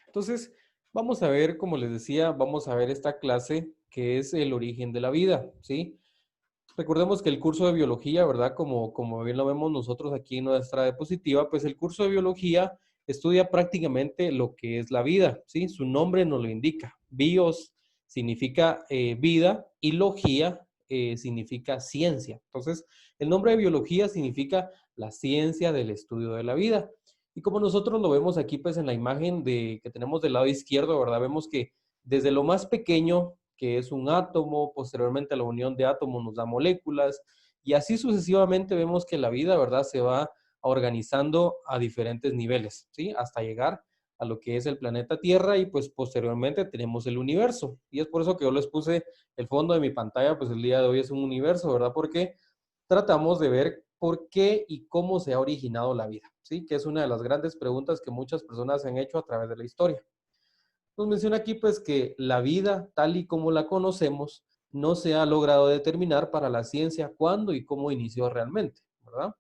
Entonces, vamos a ver, como les decía, vamos a ver esta clase que es el origen de la vida, ¿sí? Recordemos que el curso de biología, ¿verdad? Como bien lo vemos nosotros aquí en nuestra diapositiva, pues el curso de biología estudia prácticamente lo que es la vida, ¿sí? Su nombre nos lo indica. Bios significa vida y logía significa ciencia. Entonces, el nombre de biología significa la ciencia del estudio de la vida. Y como nosotros lo vemos aquí, pues en la imagen que tenemos del lado izquierdo, ¿verdad? Vemos que desde lo más pequeño, que es un átomo, posteriormente la unión de átomos nos da moléculas, y así sucesivamente vemos que la vida, ¿verdad?, se va organizando a diferentes niveles, ¿sí? Hasta llegar a lo que es el planeta Tierra y pues posteriormente tenemos el universo. Y es por eso que yo les puse el fondo de mi pantalla, pues el día de hoy es un universo, ¿verdad? Porque tratamos de ver por qué y cómo se ha originado la vida, ¿sí? Que es una de las grandes preguntas que muchas personas han hecho a través de la historia. Nos menciona aquí pues que la vida tal y como la conocemos no se ha logrado determinar para la ciencia cuándo y cómo inició realmente, ¿verdad?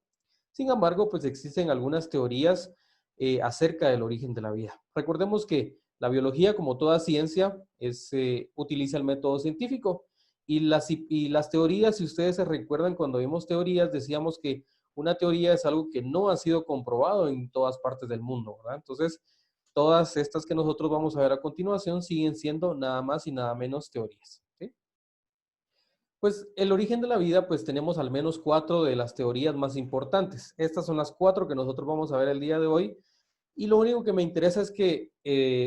Sin embargo, pues existen algunas teorías acerca del origen de la vida. Recordemos que la biología, como toda ciencia, utiliza el método científico y las teorías, si ustedes se recuerdan cuando vimos teorías, decíamos que una teoría es algo que no ha sido comprobado en todas partes del mundo, ¿verdad? Entonces, todas estas que nosotros vamos a ver a continuación siguen siendo nada más y nada menos teorías, ¿sí? Pues el origen de la vida, pues tenemos al menos cuatro de las teorías más importantes. Estas son las cuatro que nosotros vamos a ver el día de hoy. Y lo único que me interesa es que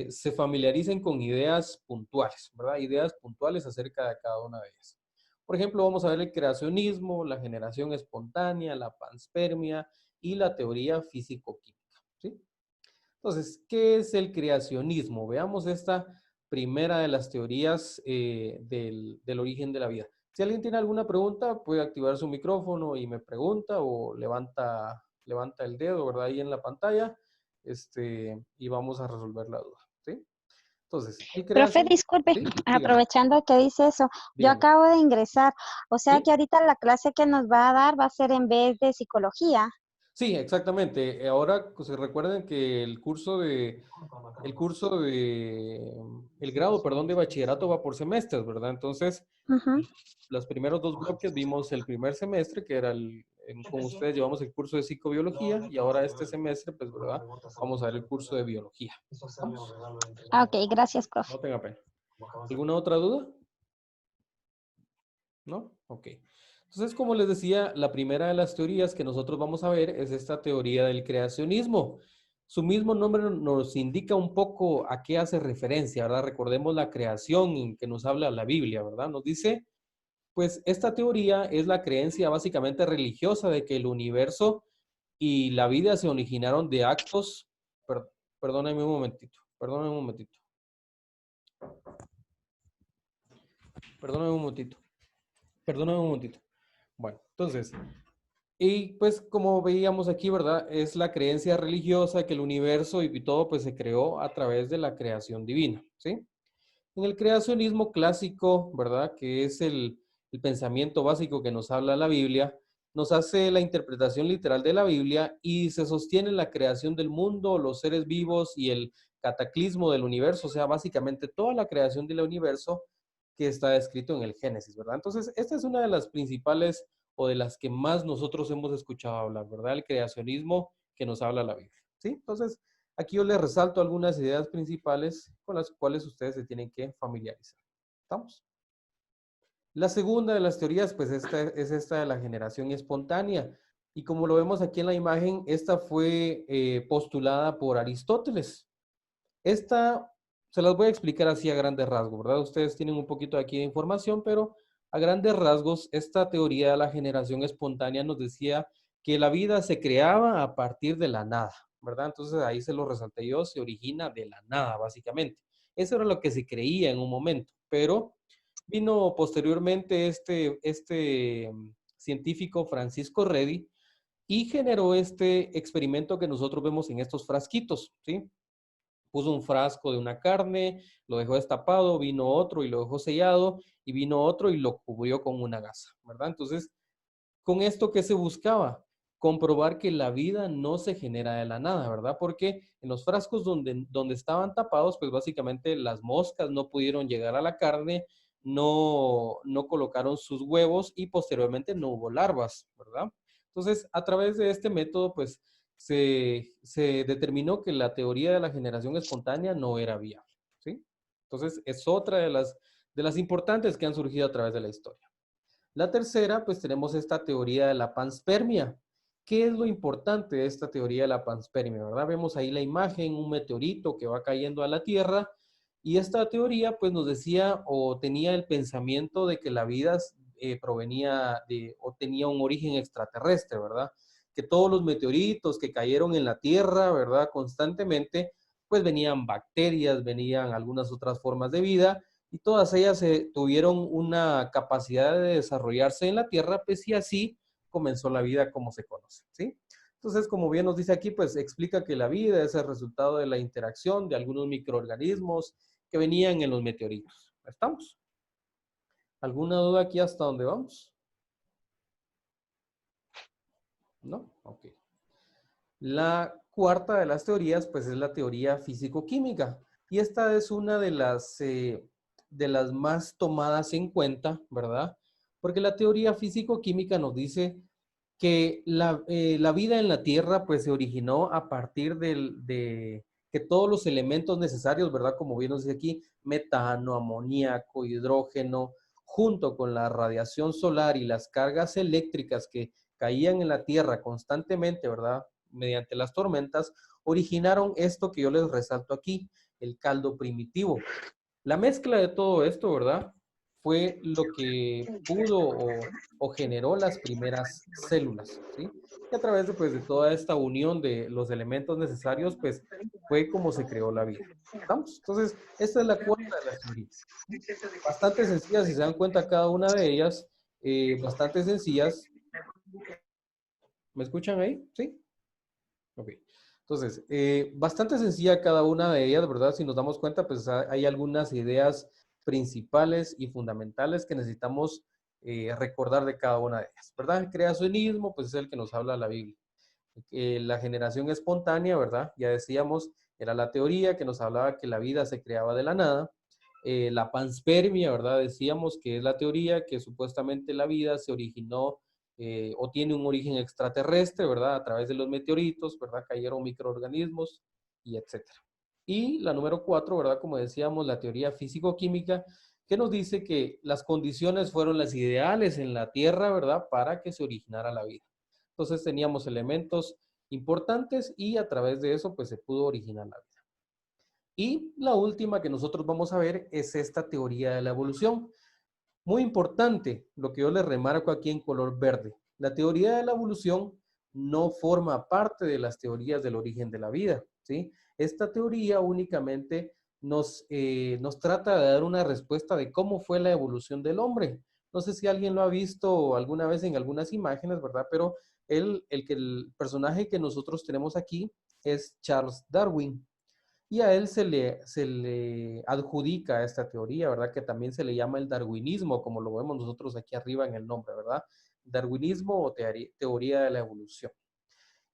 se familiaricen con ideas puntuales, ¿verdad? Ideas puntuales acerca de cada una de ellas. Por ejemplo, vamos a ver el creacionismo, la generación espontánea, la panspermia y la teoría físico-química, ¿sí? Entonces, ¿qué es el creacionismo? Veamos esta primera de las teorías del origen de la vida. Si alguien tiene alguna pregunta, puede activar su micrófono y me pregunta o levanta el dedo, ¿verdad? Ahí en la pantalla, y vamos a resolver la duda, ¿sí? Entonces, el Profe, creación, disculpe, ¿sí? Dígame, aprovechando que dice eso, yo dígame, acabo de ingresar, o sea que ¿sí? ahorita la clase que nos va a dar va a ser en vez de psicología. Sí, exactamente. Ahora, pues, recuerden que el grado, perdón, de bachillerato va por semestres, ¿verdad? Entonces, Ujú. los primeros dos bloques vimos el primer semestre, que era con ustedes llevamos el curso de psicobiología, y ahora este semestre, pues, ¿verdad? Vamos a ver el curso de biología. ¿Vamos? Ah, ok, gracias, profe. No tenga pena. ¿Alguna otra duda? ¿No? Ok. Entonces, como les decía, la primera de las teorías que nosotros vamos a ver es esta teoría del creacionismo. Su mismo nombre nos indica un poco a qué hace referencia, ¿verdad? Recordemos la creación en que nos habla la Biblia, ¿verdad? Nos dice, pues esta teoría es la creencia básicamente religiosa de que el universo y la vida se originaron de actos, per- perdónenme un momentito, perdónenme un momentito, perdónenme un momentito, perdónenme un momentito. Bueno, entonces, y pues como veíamos aquí, ¿verdad? Es la creencia religiosa que el universo y todo pues se creó a través de la creación divina, ¿sí? En el creacionismo clásico, ¿verdad? Que es el pensamiento básico que nos habla la Biblia, nos hace la interpretación literal de la Biblia y se sostiene en la creación del mundo, los seres vivos y el cataclismo del universo, o sea, básicamente toda la creación del universo que está descrito en el Génesis, ¿verdad? Entonces, esta es una de las principales o de las que más nosotros hemos escuchado hablar, ¿verdad? El creacionismo que nos habla la Biblia, ¿sí? Entonces, aquí yo les resalto algunas ideas principales con las cuales ustedes se tienen que familiarizar. ¿Estamos? La segunda de las teorías, pues es esta de la generación espontánea. Y como lo vemos aquí en la imagen, esta fue postulada por Aristóteles. Esta se las voy a explicar así a grandes rasgos, ¿verdad? Ustedes tienen un poquito aquí de información, pero a grandes rasgos, esta teoría de la generación espontánea nos decía que la vida se creaba a partir de la nada, ¿verdad? Entonces ahí se lo resalté yo, se origina de la nada, básicamente. Eso era lo que se creía en un momento, pero vino posteriormente este científico Francisco Redi y generó este experimento que nosotros vemos en estos frasquitos, ¿sí? Puso un frasco de una carne, lo dejó destapado, vino otro y lo dejó sellado, y vino otro y lo cubrió con una gasa, ¿verdad? Entonces, ¿con esto qué se buscaba? comprobar que la vida no se genera de la nada, ¿verdad? Porque en los frascos donde estaban tapados, pues básicamente las moscas no pudieron llegar a la carne, no colocaron sus huevos y posteriormente no hubo larvas, ¿verdad? Entonces, a través de este método, pues se determinó que la teoría de la generación espontánea no era viable, ¿sí? Entonces, es otra de las importantes que han surgido a través de la historia. La tercera, pues tenemos esta teoría de la panspermia. ¿Qué es lo importante de esta teoría de la panspermia, verdad? Vemos ahí la imagen, un meteorito que va cayendo a la Tierra, y esta teoría pues nos decía o tenía el pensamiento de que la vida provenía de o tenía un origen extraterrestre, ¿verdad? Que todos los meteoritos que cayeron en la Tierra, ¿verdad? Constantemente, pues venían bacterias, venían algunas otras formas de vida, y todas ellas tuvieron una capacidad de desarrollarse en la Tierra, pues y así comenzó la vida como se conoce, ¿sí? Entonces, como bien nos dice aquí, pues explica que la vida es el resultado de la interacción de algunos microorganismos que venían en los meteoritos. ¿Estamos? ¿Alguna duda aquí hasta dónde vamos? ¿No? Ok. La cuarta de las teorías, pues es la teoría físico-química. Y esta es una de las más tomadas en cuenta, ¿verdad? Porque la teoría físico-química nos dice que la vida en la Tierra, pues se originó a partir de que todos los elementos necesarios, ¿verdad? Como bien nos dice aquí, metano, amoníaco, hidrógeno, junto con la radiación solar y las cargas eléctricas que caían en la Tierra constantemente, ¿verdad? Mediante las tormentas, originaron esto que yo les resalto aquí, el caldo primitivo. La mezcla de todo esto, ¿verdad? Fue lo que pudo o generó las primeras células, ¿sí? Y a través de, pues, de toda esta unión de los elementos necesarios, pues fue como se creó la vida. ¿Estamos? Entonces, esta es la cuarta de las teorías. Bastante sencillas, si se dan cuenta cada una de ellas, bastante sencillas. ¿Me escuchan ahí? ¿Sí? Ok. Entonces, bastante sencilla cada una de ellas, ¿verdad? Si nos damos cuenta, pues hay algunas ideas principales y fundamentales que necesitamos recordar de cada una de ellas, ¿verdad? El creacionismo, pues es el que nos habla la Biblia. La generación espontánea, ¿verdad? Ya decíamos, era la teoría que nos hablaba que la vida se creaba de la nada. La panspermia, ¿verdad? Decíamos que es la teoría que supuestamente la vida se originó o tiene un origen extraterrestre, ¿verdad? A través de los meteoritos, ¿verdad? Cayeron microorganismos y etcétera. Y la número cuatro, ¿verdad? Como decíamos, la teoría físico-química, que nos dice que las condiciones fueron las ideales en la Tierra, ¿verdad? Para que se originara la vida. Entonces teníamos elementos importantes y a través de eso, pues se pudo originar la vida. Y la última que nosotros vamos a ver es esta teoría de la evolución. Muy importante lo que yo les remarco aquí en color verde. La teoría de la evolución no forma parte de las teorías del origen de la vida, ¿sí? Esta teoría únicamente nos trata de dar una respuesta de cómo fue la evolución del hombre. No sé si alguien lo ha visto alguna vez en algunas imágenes, ¿verdad? Pero el personaje que nosotros tenemos aquí es Charles Darwin. Y a él se le adjudica esta teoría, ¿verdad? Que también se le llama el darwinismo, como lo vemos nosotros aquí arriba en el nombre, ¿verdad? Darwinismo o teoría de la evolución.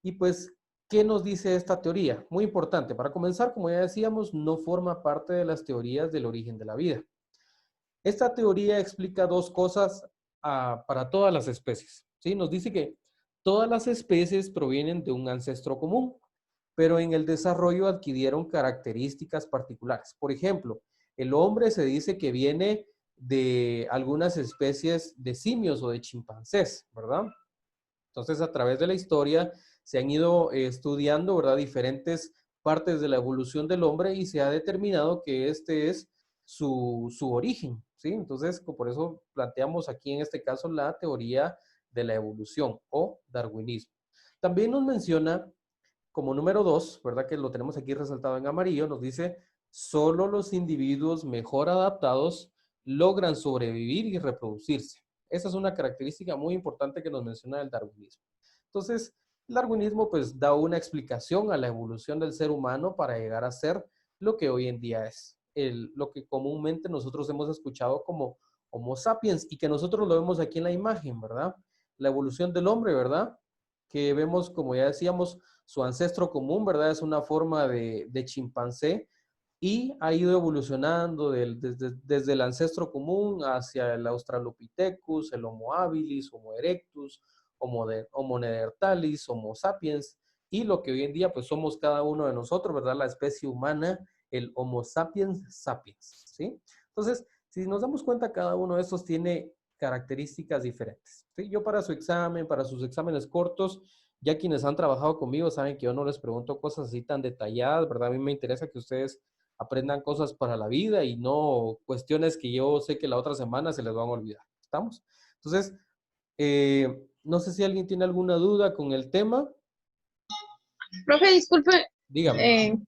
Y pues, ¿qué nos dice esta teoría? Muy importante. Para comenzar, como ya decíamos, no forma parte de las teorías del origen de la vida. Esta teoría explica dos cosas para todas las especies, ¿sí? Nos dice que todas las especies provienen de un ancestro común, pero en el desarrollo adquirieron características particulares. Por ejemplo, el hombre se dice que viene de algunas especies de simios o de chimpancés, ¿verdad? Entonces, a través de la historia se han ido estudiando, ¿verdad? Diferentes partes de la evolución del hombre y se ha determinado que este es su origen, ¿sí? Entonces, por eso planteamos aquí en este caso la teoría de la evolución o darwinismo. También nos menciona como número dos, ¿verdad? Que lo tenemos aquí resaltado en amarillo, nos dice, solo los individuos mejor adaptados logran sobrevivir y reproducirse. Esa es una característica muy importante que nos menciona el darwinismo. Entonces, el darwinismo pues da una explicación a la evolución del ser humano para llegar a ser lo que hoy en día es, lo que comúnmente nosotros hemos escuchado como Homo sapiens y que nosotros lo vemos aquí en la imagen, ¿verdad? La evolución del hombre, ¿verdad? que vemos, como ya decíamos, su ancestro común, ¿verdad? Es una forma de chimpancé y ha ido evolucionando desde el ancestro común hacia el Australopithecus, el Homo habilis, Homo erectus, Homo neanderthalis, Homo sapiens, y lo que hoy en día pues somos cada uno de nosotros, ¿verdad? La especie humana, el Homo sapiens sapiens, ¿sí? Entonces, si nos damos cuenta, cada uno de estos tiene características diferentes, ¿sí? Yo para su examen, para sus exámenes cortos, ya quienes han trabajado conmigo saben que yo no les pregunto cosas así tan detalladas, ¿verdad? A mí me interesa que ustedes aprendan cosas para la vida y no cuestiones que yo sé que la otra semana se les van a olvidar. ¿Estamos? Entonces, no sé si alguien tiene alguna duda con el tema. Profe, disculpe, Dígame. eh,